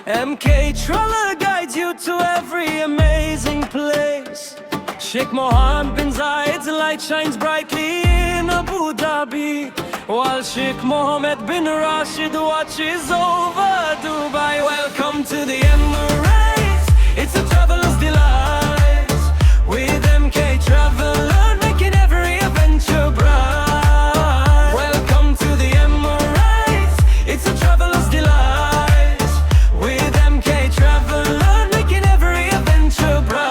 MK Traveler guides you to every amazing place. Sheikh Mohammed bin Zayed's light shines brightly in Abu Dhabi, while Sheikh Mohammed bin Rashid watches over Dubai. Welcome to the Emirates, it's a traveler's delight. With MK Traveler making every adventure bright. Welcome to the Emirates, it's a traveler's delight. With MK Traveler making every adventure bright.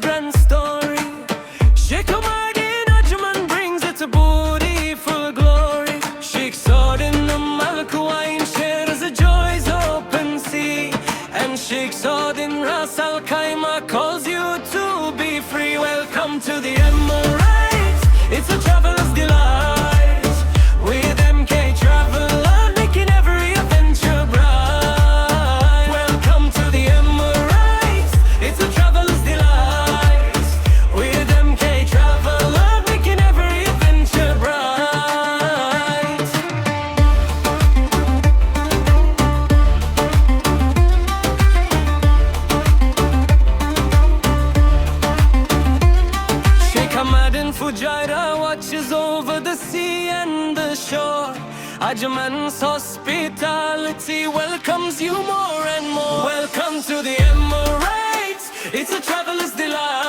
Grand story. Sheikh Ajman brings it to beautiful glory. Sheikhs in the Malkuwain shares the joys open sea, and Sheikhs in Ras Al Khaimah calls you to be free. Welcome to the Emirates, it's a traveler's delight. With MK Traveler making every adventure bright. Welcome to the Emirates, it's a traveler's delight. Fujairah watches over the sea and the shore. Ajman's hospitality welcomes you more and more. Welcome to the Emirates, it's a traveler's delight.